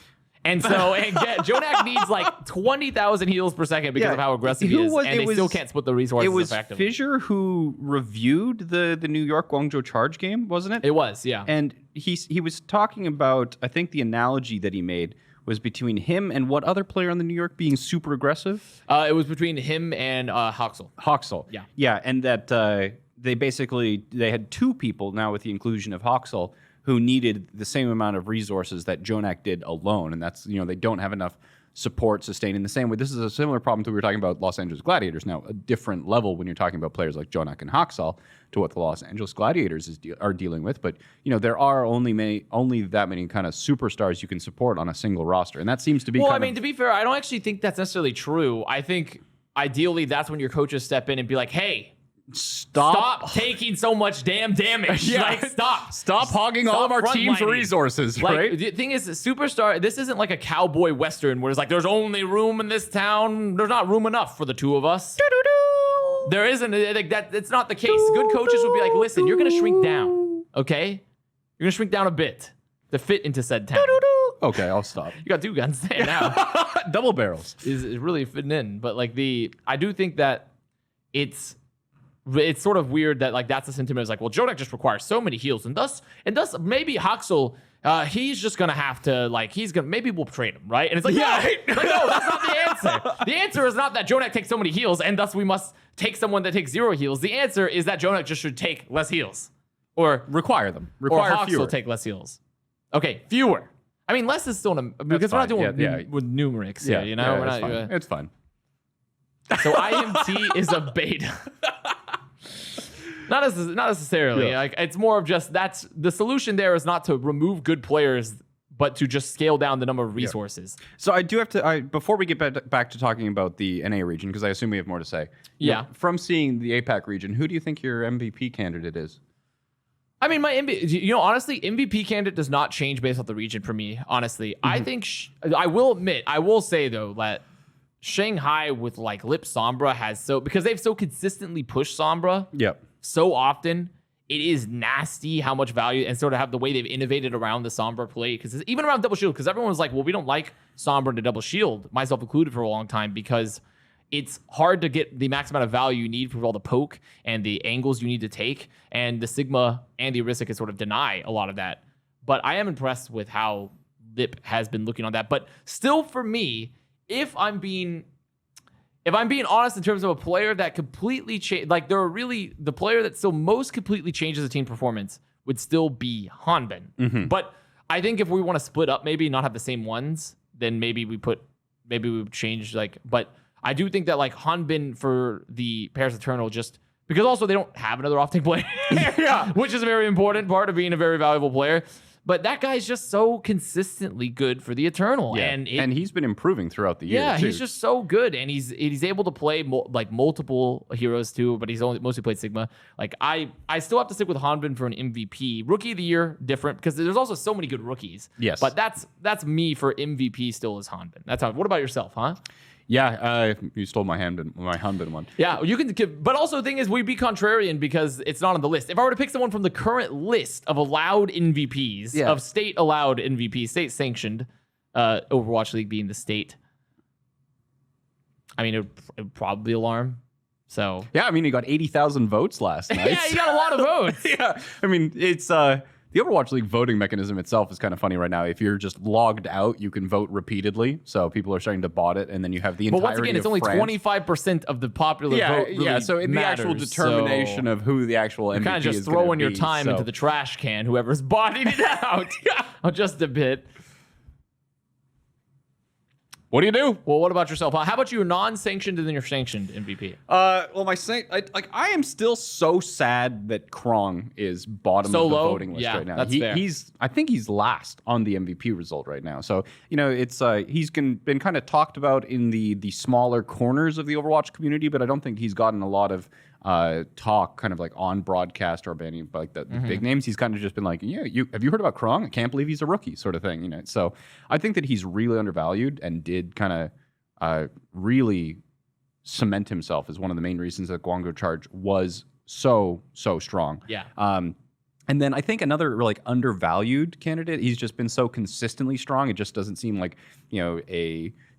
And so Jonak needs like 20,000 heals per second because of how aggressive he is, and they still can't split the resources effectively. It was Fissure who reviewed the New York Guangzhou Charge game, wasn't it? It was, yeah. And he was talking about, I think the analogy that he made was between him and what other player on the New York being super aggressive? It was between him and Hoxel. Hoxel. Yeah. Yeah, and that they had two people now with the inclusion of Hoxel who needed the same amount of resources that Jonak did alone. And that's, they don't have enough support sustained in the same way. This is a similar problem to we were talking about Los Angeles Gladiators. Now, a different level when you're talking about players like Jonak and Hoxel to what the Los Angeles Gladiators are dealing with. But, there are only that many kind of superstars you can support on a single roster. And that seems to be to be fair, I don't actually think that's necessarily true. I think ideally that's when your coaches step in and be like, hey, Stop taking so much damn damage. Yeah. Stop hogging all of our team's resources, right? The thing is, Superstar, this isn't like a cowboy western where it's like, there's only room in this town. There's not room enough for the two of us. There isn't. Like that. It's not the case. Good coaches would be like, listen, you're going to shrink down, okay? You're going to shrink down a bit to fit into said town. Okay, I'll stop. You got two guns there now. Double barrels. Is really fitting in. But like I do think that it's sort of weird that like that's the sentiment. Is like, well, Jonak just requires so many heals, and thus maybe Hoxel, he's just gonna have to maybe we'll trade him, right? And it's like, no, that's not the answer. The answer is not that Jonak takes so many heals, and thus we must take someone that takes 0 heals. The answer is that Jonak just should take less heals, or require them. Or Hoxel take less heals. Okay, fewer. I mean, less is still because we're not doing with numerics here, It's fine. So IMT is a beta. Not necessarily. Yeah. Like it's more of just that's the solution. There is not to remove good players, but to just scale down the number of resources. Yeah. So I do have to. Before we get back to talking about the NA region, because I assume we have more to say. Yeah. From seeing the APAC region, who do you think your MVP candidate is? I mean, my honestly, MVP candidate does not change based off the region for me. Honestly, I think I will say though that Shanghai with like Lip Sombra because they've so consistently pushed Sombra. Yep. So often, it is nasty how much value and sort of have the way they've innovated around the Sombra play. Because even around double shield, because everyone was like, well, we don't like Sombra to double shield, myself included, for a long time, because it's hard to get the max amount of value you need for all the poke and the angles you need to take. And the Sigma and the Orisa can sort of deny a lot of that. But I am impressed with how Lip has been looking on that. But still, for me, if I'm being honest in terms of a player that completely changed, like the player that still most completely changes the team performance would still be Hanbin. Mm-hmm. But I think if we want to split up, maybe not have the same ones, then maybe we would change but I do think that like Hanbin for the Paris Eternal, just because also they don't have another off-tank player, which is a very important part of being a very valuable player. But that guy's just so consistently good for the Eternal. Yeah. And he's been improving throughout the year. Yeah, too. He's just so good. And he's able to play multiple heroes too, but he's mostly played Sigma. Like I still have to stick with Hanbin for an MVP. Rookie of the year, different, because there's also so many good rookies. Yes. But that's me for MVP still is Hanbin. That's how. What about yourself, huh? Yeah, you stole my Hanbin one. Yeah, you can. But also, the thing is, we'd be contrarian because it's not on the list. If I were to pick someone from the current list of allowed MVPs, of state allowed MVPs, state sanctioned, Overwatch League being the state, I mean, it would probably alarm. So yeah, I mean, he got 80,000 votes last night. Yeah, he got a lot of votes. Yeah, I mean, it's the Overwatch League voting mechanism itself is kind of funny right now. If you're just logged out, you can vote repeatedly. So people are starting to bot it, and then you have the entirety. But once again, it's only 25% of the popular vote. Really so in matters, the actual determination of who the actual MVP is, kind of just throwing your time into the trash can. Whoever's botting it out, just a bit. What do you do? Well, what about yourself? How about you non-sanctioned and then your sanctioned MVP? Well, I am still so sad that Krong is bottom of the voting list right now. That's fair. I think he's last on the MVP result right now. So, it's he's been kind of talked about in the smaller corners of the Overwatch community, but I don't think he's gotten a lot of talk kind of like on broadcast or any like the big names. He's kind of just been like, have you heard about Krong? I can't believe he's a rookie sort of thing. So I think that he's really undervalued and did kind of really cement himself as one of the main reasons that Guangzhou Charge was so strong. Yeah. And then I think another like undervalued candidate, he's just been so consistently strong. It just doesn't seem like,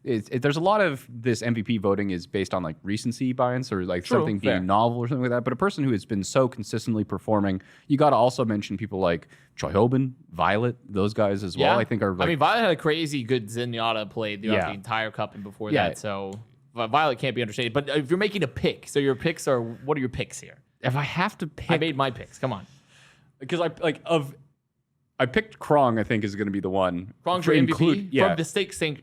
there's a lot of this MVP voting is based on like recency bias or like something being novel or something like that. But a person who has been so consistently performing, you got to also mention people like Choi Hoban, Violet, those guys as well. I think are. Like, Violet had a crazy good Zenyatta play throughout the entire cup and before that. So Violet can't be understated. But if you're making a pick, so your picks are, what are your picks here? If I have to pick, I made my picks. Come on. Because I picked Krong. I think is going to be the one. Krong's your MVP from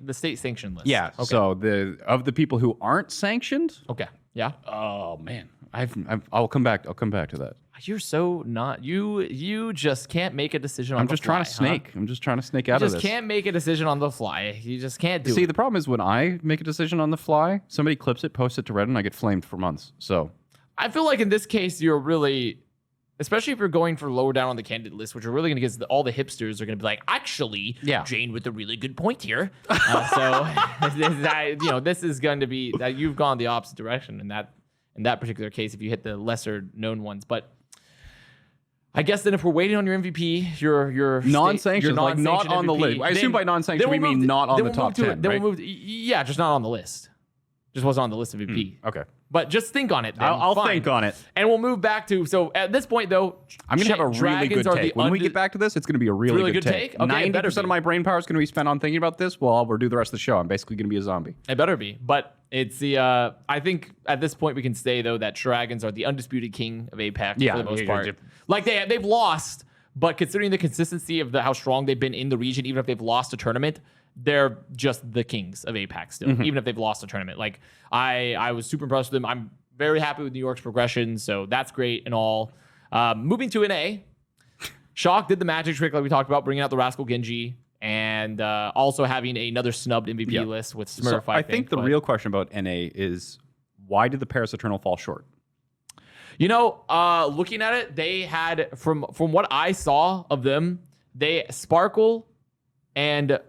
the state sanctioned list. Yeah. Okay. So the people who aren't sanctioned. Okay. Yeah. Oh man, I'll come back. I'll come back to that. You're so not you. Just can't make a decision. I'm just trying to snake. I'm just trying to snake out of this. You just can't make a decision on the fly. You just can't do it. See, the problem is when I make a decision on the fly, somebody clips it, posts it to Reddit, and I get flamed for months. So I feel like in this case, you're really. Especially if you're going for lower down on the candidate list, which are really going to get all the hipsters are going to be like, actually, Jayne with a really good point here. This is going to be that you've gone the opposite direction in that particular case if you hit the lesser known ones. But I guess then if we're waiting on your MVP, your non-sanctioned, like not on the list. I assume by non-sanctioned we mean not on the top 10, right? Then we'll move just not on the list. Just wasn't on the list of MVP. Okay. But just think on it. Then. I'll think on it. And we'll move back to, so at this point, though, I'm going to have a really good take. When we get back to this, it's going to be a really good take. Okay, 90% of my brain power is going to be spent on thinking about this while we'll do the rest of the show. I'm basically going to be a zombie. It better be. But it's I think at this point we can say, though, that Dragons are the undisputed king of APAC for the most part. Like, they've lost, but considering the consistency of how strong they've been in the region, even if they've lost a tournament, they're just the kings of APAC still, even if they've lost a tournament. Like, I was super impressed with them. I'm very happy with New York's progression, so that's great and all. Moving to NA, Shock did the magic trick like we talked about, bringing out the Rascal Genji, and also having another snubbed MVP list with Smurf, I think the real question about NA is, why did the Paris Eternal fall short? Looking at it, they had, from what I saw of them, Sparkle and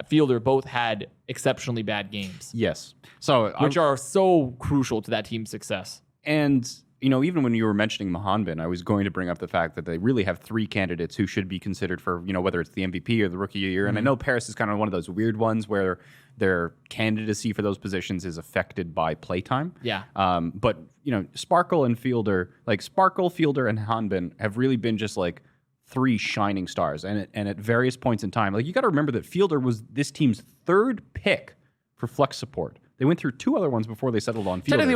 Fielder both had exceptionally bad games. Yes. So which are so crucial to that team's success. And, even when you were mentioning Mahanbin, I was going to bring up the fact that they really have three candidates who should be considered for, whether it's the MVP or the Rookie of the Year. And I know Paris is kind of one of those weird ones where their candidacy for those positions is affected by playtime. Yeah. But, Sparkle and Fielder, like Sparkle, Fielder, and Hanbin have really been just like three shining stars. And at various points in time, like you got to remember that Fielder was this team's third pick for flex support. They went through two other ones before they settled on Fielder. Technically,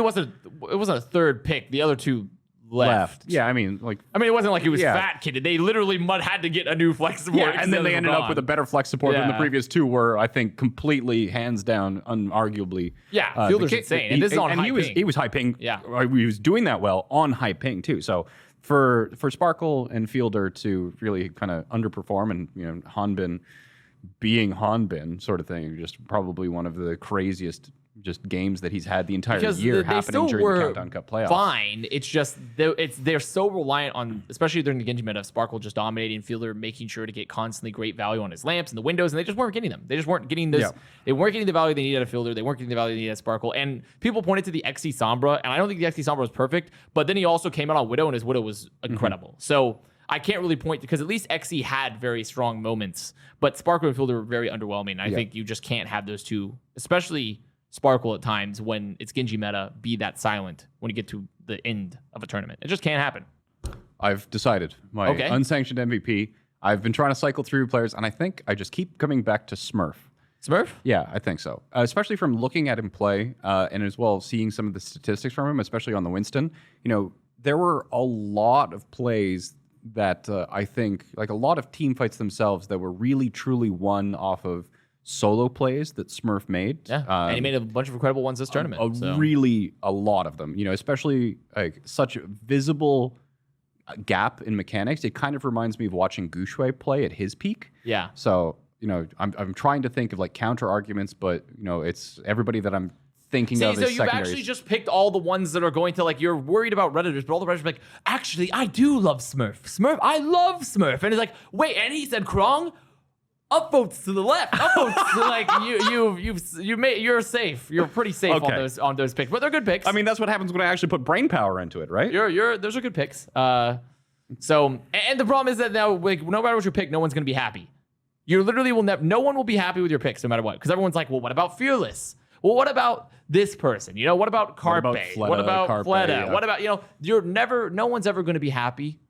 it wasn't a third pick. The other two left. Yeah, it wasn't like he was fat kidded. They literally had to get a new flex support. Yeah, and then they ended up with a better flex support than the previous two were, I think, completely hands down, unarguably. Yeah, Fielder's insane. And this is on high ping. He was high ping. Yeah. He was doing that well on high ping, too. So for Sparkle and Fielder to really kind of underperform and, Hanbin being Hanbin sort of thing, just probably one of the craziest just games that he's had the entire year happening during the Countdown Cup playoffs. Fine. It's just they're so reliant on, especially during the Genji meta, Sparkle just dominating, Fielder making sure to get constantly great value on his lamps and the windows, and they just weren't getting them. They just weren't getting this. Yeah. They weren't getting the value they needed out of Fielder. They weren't getting the value they needed out of Sparkle. And people pointed to the XE Sombra, and I don't think the XE Sombra was perfect, but then he also came out on Widow, and his Widow was incredible. So I can't really point to, because at least XE had very strong moments, but Sparkle and Fielder were very underwhelming. I think you just can't have those two, especially Sparkle at times when it's Genji meta, be that silent when you get to the end of a tournament. It just can't happen. I've decided my unsanctioned MVP. I've been trying to cycle through players, and I think I just keep coming back to Smurf. Smurf? Yeah, I think so. Especially from looking at him play, and as well seeing some of the statistics from him, especially on the Winston. There were a lot of plays that I think, like a lot of team fights themselves, that were really truly won off of solo plays that Smurf made. Yeah, and he made a bunch of incredible ones this tournament. Really a lot of them. Especially like such a visible gap in mechanics. It kind of reminds me of watching Gushui play at his peak. Yeah. So, I'm trying to think of like counter arguments, but it's everybody that I'm thinking of as secondaries. So you've actually just picked all the ones that are going to, like, you're worried about Redditors, but all the Redditors are like, actually, I do love Smurf. I love Smurf. And it's like, wait, and he said Krong? Upvotes to the left. Upvotes to, like, you're safe. You're pretty safe on those picks, but they're good picks. I mean, that's what happens when I actually put brain power into it, right? Those are good picks. So, and the problem is that now, like, no matter what you pick, no one's going to be happy. You literally will never, no one will be happy with your picks no matter what. Because everyone's like, well, what about Fearless? Well, what about this person? You know, what about Carpe? What about Fleta? Yeah. What about, no one's ever going to be happy.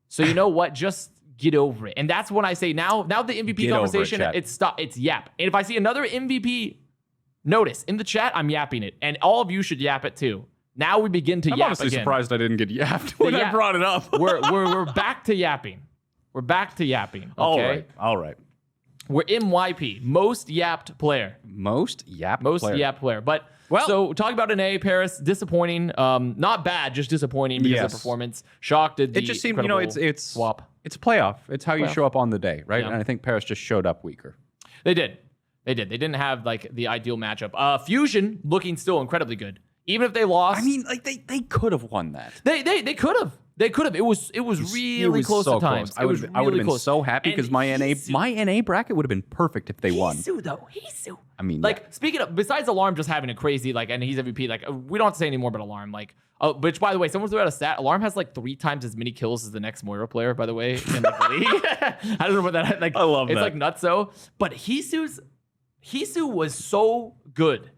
So you know what? Just get over it. And that's when I say now the MVP Get conversation, over it, chat. it's yap. And if I see another MVP notice in the chat, I'm yapping it. And all of you should yap it too. Now we begin to I'm yap honestly again. surprised I didn't get yapped when I brought it up. we're back to yapping. We're back to yapping. Okay? All right. We're MYP, most yapped player. Most yapped player. But Well- so talking about an A, Paris, disappointing. Not bad, just disappointing because Yes. of performance. Shocked at the It just seemed, it's swap. It's a playoff. It's how you show up on the day, right? Yeah. And I think Paris just showed up weaker. They did. They didn't have like the ideal matchup. Fusion looking still incredibly good. Even if they lost. I mean, like they could have won that. They could have. They could have. It was really close so at times. I would have been so happy because my NA bracket would have been perfect if they won. Hisu. I mean, like speaking of, besides Alarm just having a crazy and he's MVP. Like we don't have to say any more about Alarm. Like, which by the way, someone threw out a stat. Alarm has like 3 times as many kills as the next Moira player. By the way, in like, the league. I don't know what that. Like, I love it's that. like nutso. But Hisu was so good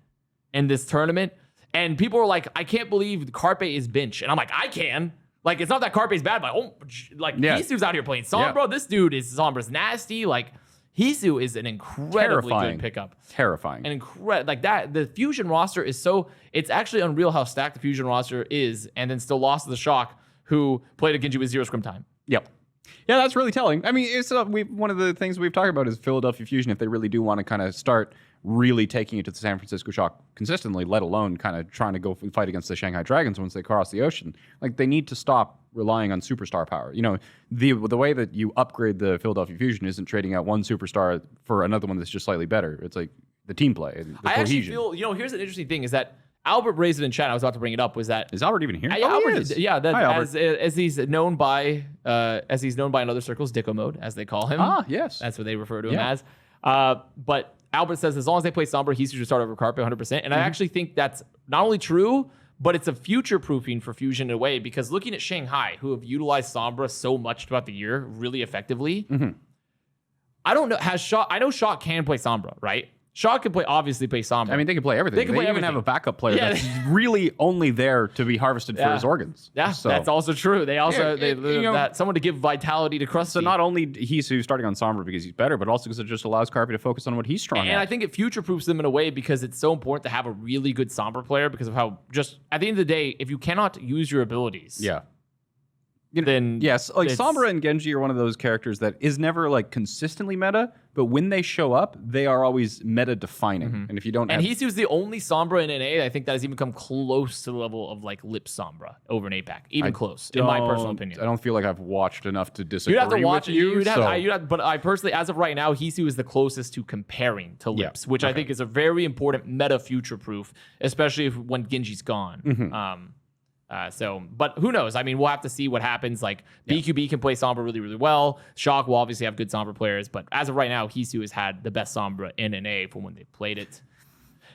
in this tournament. And people were like, I can't believe Carpe is bench. And I'm like, I can. Like, it's not that Carpe's bad, but Hisu's out here playing Sombra. Yeah. This dude is Sombra's nasty. Like, Hisu is an incredibly good pickup. Terrifying. An like that. The Fusion roster is so, it's actually unreal how stacked the Fusion roster is, and then still lost to the Shock, who played a Genji with 0 scrim time. Yep. Yeah, that's really telling. I mean, it's one of the things we've talked about is Philadelphia Fusion, if they really do want to kind of start really taking it to the San Francisco Shock consistently, let alone kind of trying to go fight against the Shanghai Dragons once they cross the ocean. Like, they need to stop relying on superstar power. You know, the way that you upgrade the Philadelphia Fusion isn't trading out one superstar for another one that's just slightly better. It's like the team play, the I cohesion. actually feel, here's an interesting thing is that Albert raised it in chat. I was about to bring it up. Was that Is Albert even here? Yeah, Albert is. Yeah, that, Hi, Albert. as he's known by in other circles, Dicko mode, as they call him. Ah, yes. That's what they refer to him Yeah. as. But Albert says as long as they play Sombra, he should start over Carpe 100%. And I actually think that's not only true, but it's a future proofing for Fusion in a way, because looking at Shanghai, who have utilized Sombra so much throughout the year, really effectively. I don't know. I know Shock can play Sombra, right? Shock can obviously play Sombra. I mean, they can play everything. They can play even everything. have a backup player Yeah. that's really only there to be harvested for his organs. Yeah, So- that's also true. They also Yeah, that someone to give vitality to Crusty. So not only he's starting on Sombra because he's better, but also because it just allows Carpe to focus on what he's strong and at. I think it future-proofs them in a way because it's so important to have a really good Sombra player because of how just at the end of the day, if you cannot use your abilities, yeah. then Yes, like it's- Sombra and Genji are one of those characters that is never like consistently meta, but when they show up, they are always meta defining. And if you don't And have, Hisu's the only Sombra in NA I think that has even come close to the level of like Lip Sombra over in APAC. Even close, in my personal opinion. I don't feel like I've watched enough to disagree You'd have to watch with it. you. But I personally, as of right now, Hisu is the closest to comparing to Lips, which I think is a very important meta future proof, especially when Genji's gone. But who knows? I mean, we'll have to see what happens. Like BQB can play Sombra really, really well. Shock will obviously have good Sombra players, but as of right now, Hisu has had the best Sombra in NA from when they played it.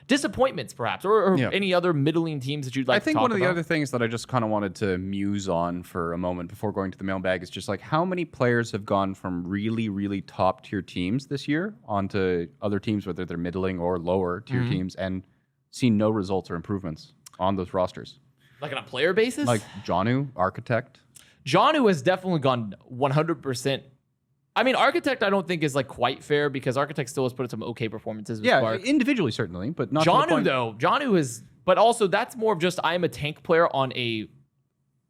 Disappointments, perhaps, or any other middling teams that you'd like to talk about? I think one of the other things that I just kind of wanted to muse on for a moment before going to the mailbag is just like how many players have gone from really, really top tier teams this year onto other teams, whether they're middling or lower tier teams, and seen no results or improvements on those rosters. Like on a player basis? Like Janu, Architect. Janu has definitely gone 100%. I mean, Architect I don't think is like quite fair because Architect still has put in some okay performances with Spark. Individually certainly, but not to the Janu point. though, Janu is, but also that's more of just I'm a tank player on a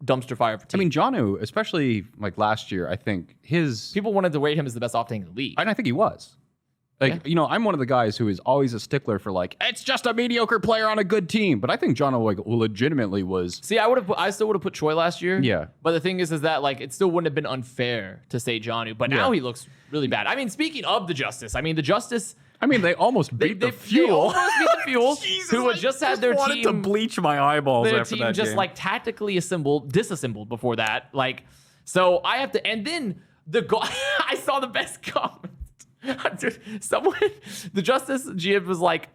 dumpster fire for team. I mean, Janu, especially like last year, I think people wanted to rate him as the best off tank in the league. and I think he was. Like, you know, I'm one of the guys who is always a stickler for like, it's just a mediocre player on a good team. But I think Janu like legitimately was. See, I still would have put Choi last year. Yeah. But the thing is that like it still wouldn't have been unfair to say Janu. But now he looks really bad. I mean, speaking of the Justice, the Justice. I mean, they almost beat the Fuel. They almost beat the Fuel. Who had just had their wanted team to bleach my eyeballs their after team that just game. like tactically disassembled before that. Like, so I have to, and then I saw the best comment. Dude, the Justice GM was like,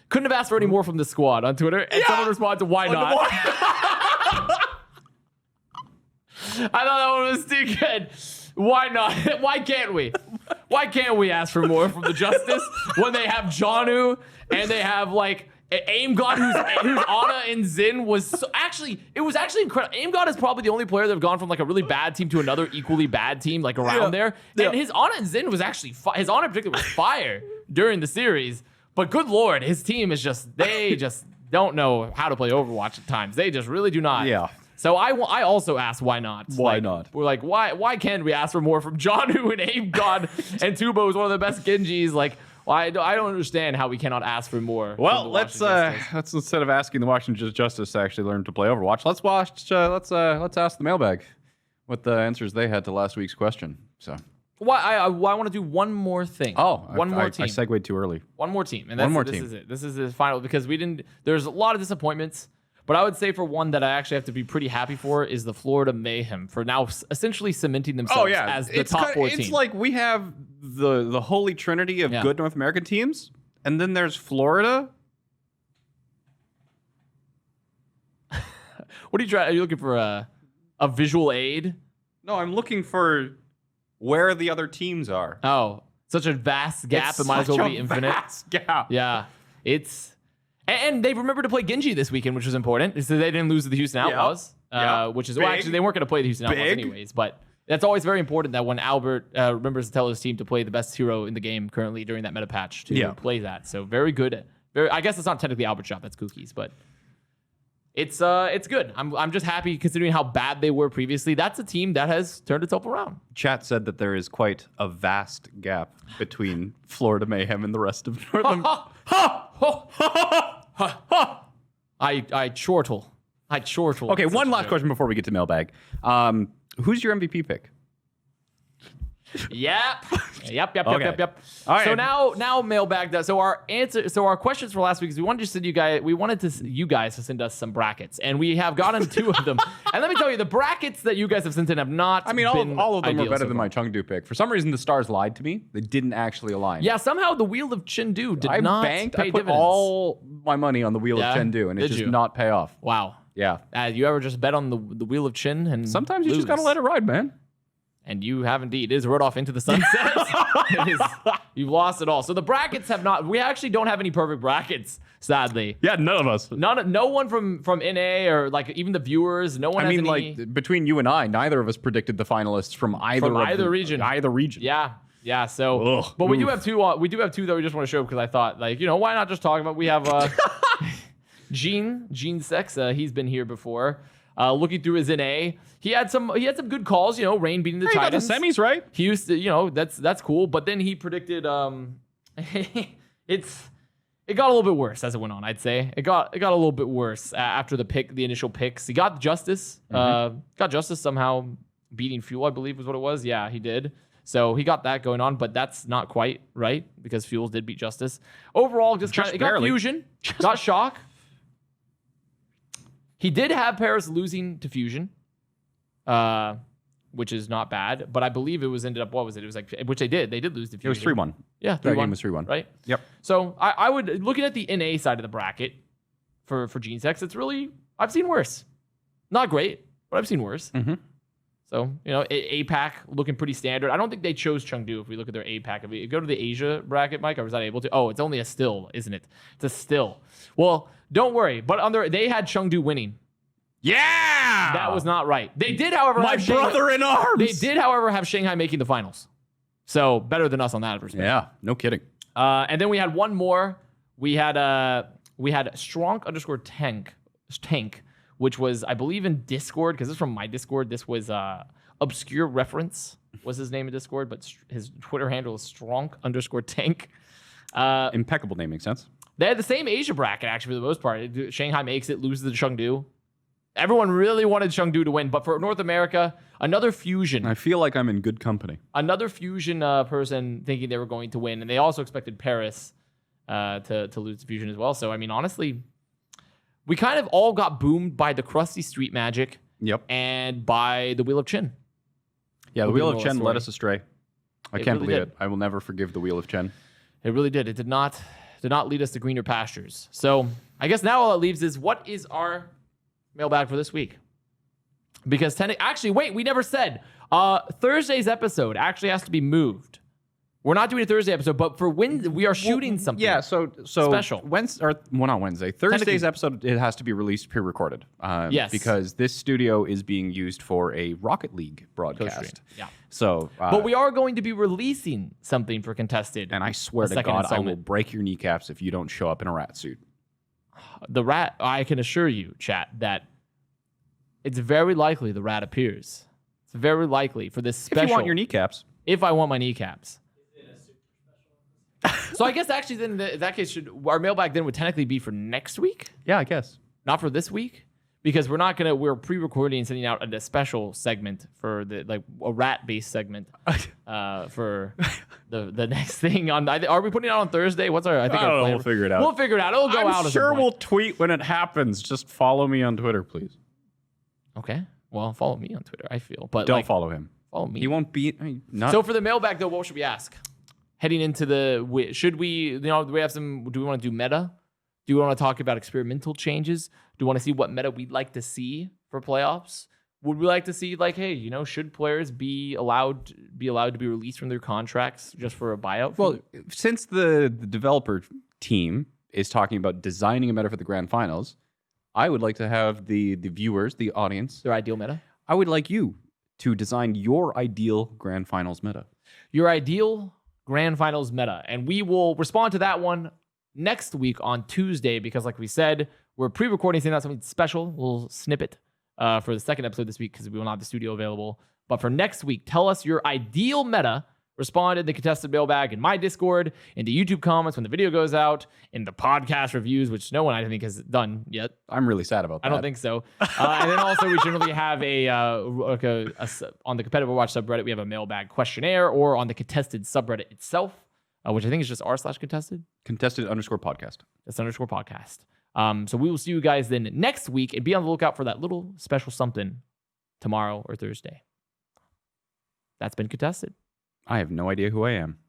couldn't have asked for any more from the squad on Twitter. And someone responded to why not? thought that one was too good. Why not? Why can't we? Why can't we ask for more from the Justice when they have Jonu and they have like Aim God, whose Ana and Zin was it was actually incredible. Aim God is probably the only player that have gone from like a really bad team to another equally bad team, like around there. And his Ana and Zin was actually his Ana in particular was fire during the series. But good lord, his team is they just don't know how to play Overwatch at times. They just really do not. Yeah. So I also asked why not? Why not? We're like, why can't we ask for more from Jonu and Aim God and Tubo is one of the best Genjis? Like, I don't understand how we cannot ask for more. Well, let's instead of asking the Washington Justice to actually learn to play Overwatch, let's ask the mailbag what the answers they had to last week's question. So I want to do one more thing. One more team. I segued too early. One more team. And this is it. This is the final because there's a lot of disappointments. But I would say for one that I actually have to be pretty happy for is the Florida Mayhem for now essentially cementing themselves as the top 4 team. It's like we have the holy trinity of good North American teams, and then there's Florida. What are you trying? Are you looking for a visual aid? No, I'm looking for where the other teams are. Oh, such a vast gap. It might as well be infinite. Vast gap. Yeah, it's. And they remembered to play Genji this weekend, which was important. So they didn't lose to the Houston Outlaws, which is actually they weren't going to play the Houston Outlaws anyways. But that's always very important that when Albert remembers to tell his team to play the best hero in the game currently during that meta patch to play that. So very good. I guess it's not technically Albert's job. That's Cookie's, but it's good. I'm just happy considering how bad they were previously. That's a team that has turned itself around. Chat said that there is quite a vast gap between Florida Mayhem and the rest of North America. I chortle. Okay, one last question before we get to mailbag. Who's your MVP pick? Yep. All right. So now mailbag. So our questions for last week is we wanted you guys to send us some brackets, and we have gotten 2 of them. And let me tell you, the brackets that you guys have sent in have not. I mean, all of them are better than my Chengdu pick. For some reason, the stars lied to me. They didn't actually align. Yeah, somehow the Wheel of Chengdu did not pay I put dividends. all my money on the Wheel of Chengdu, and it just not pay off. Wow. Yeah. You ever just bet on the Wheel of Chin and sometimes you lose? just gotta let it ride, man. And you have indeed. It is rode off into the sunset. You've lost it all. So the brackets have not. We actually don't have any perfect brackets, sadly. Yeah, none of us. No one from NA or like even the viewers. No one. Like between you and I, neither of us predicted the finalists from either region. Either region. Yeah. So, but we do have 2. We do have 2 that we just want to show because I thought, like, why not just talk about? We have Gene Sex. He's been here before. Looking through his NA, he had some good calls. Rain beating the Titans. Got the semis right. He used to, that's cool. But then he predicted it got a little bit worse as it went on. I'd say it got a little bit worse after the initial picks. He got Justice. Got Justice somehow beating Fuel, I believe was what it was. Yeah, he did. So he got that going on, but that's not quite right because Fuels did beat Justice. Overall, just kind of got Fusion, got Shock. He did have Paris losing to Fusion, which is not bad. But I believe it was ended up, what was it? It was like, which they did. They did lose to Fusion. It was 3-1. Yeah, 3-1. That game was 3-1. Right? Yep. So I would, looking at the NA side of the bracket for Gene Sex, it's really, I've seen worse. Not great, but I've seen worse. Mm-hmm. So, APAC looking pretty standard. I don't think they chose Chengdu if we look at their APAC. If we go to the Asia bracket, Mike, I was not able to. Oh, it's only a still, isn't it? It's a still. Well, don't worry. But they had Chengdu winning. Yeah! That was not right. They did, however, my brother in arms. They did, however, have Shanghai making the finals. So better than us on that perspective. Yeah, no kidding. And then we had one more. We had Strong_tank, which was, I believe, in Discord, because this is from my Discord. This was Obscure Reference was his name in Discord, but his Twitter handle is Strong_tank. Impeccable name, makes sense. They had the same Asia bracket, actually, for the most part. Shanghai makes it, loses to Chengdu. Everyone really wanted Chengdu to win, but for North America, another Fusion. I feel like I'm in good company. Another Fusion person thinking they were going to win, and they also expected Paris to lose to Fusion as well. So, I mean, honestly, we kind of all got boomed by the Crusty Street Magic. Yep. And by the Wheel of Chen. Yeah, the Wheel of Chen led us astray. I can't really believe did. it. I will never forgive the Wheel of Chen. It really did. It did not lead us to greener pastures. So I guess now all it leaves is, what is our mailbag for this week? Because actually, wait, we never said. Thursday's episode actually has to be moved. We're not doing a Thursday episode, but for Wednesday, we are shooting something. Yeah, so special. Not Wednesday. Thursday's episode, it has to be released pre-recorded. Yes. Because this studio is being used for a Rocket League broadcast. Yeah. So, but we are going to be releasing something for Contested. and I swear to God, I will break your kneecaps if you don't show up in a rat suit. The rat, I can assure you, chat, that it's very likely the rat appears. It's very likely for this special. If you want your kneecaps. If I want my kneecaps. So I guess actually then in that case, our mailbag then would technically be for next week? Yeah, I guess. Not for this week? Because we're pre-recording and sending out a special segment for a rat-based segment for the next thing on. Are we putting it out on Thursday? What's our? I think I don't our know, plan. we'll figure it out. We'll figure it out. It'll go out. I'm sure we'll tweet when it happens. Just follow me on Twitter, please. Okay. Well, follow me on Twitter. I feel, but Don't follow him. Follow me. He won't be. So for the mailbag though, what should we ask? Heading into should we? Do we have some? Do we want to do meta? Do we want to talk about experimental changes? Do we want to see what meta we'd like to see for playoffs? Would we like to see hey, should players be allowed to be released from their contracts just for a buyout? Well, since the developer team is talking about designing a meta for the grand finals, I would like to have the viewers, the audience, their ideal meta. I would like you to design your ideal grand finals meta. Your ideal grand finals meta, and we will respond to that one next week on Tuesday because, like we said, we're pre-recording, sending out something special, a little snippet for the second episode this week because we will not have the studio available. But for next week, tell us your ideal meta. Respond in the contested mailbag in my Discord, in the YouTube comments when the video goes out, in the podcast reviews, which no one I think has done yet. I'm really sad about that. I don't think so. And then also we generally have on the competitive Overwatch subreddit, we have a mailbag questionnaire, or on the contested subreddit itself, which I think is just r/contested. Contested_podcast. That's _podcast. So we will see you guys then next week, and be on the lookout for that little special something tomorrow or Thursday. That's been Contested. I have no idea who I am.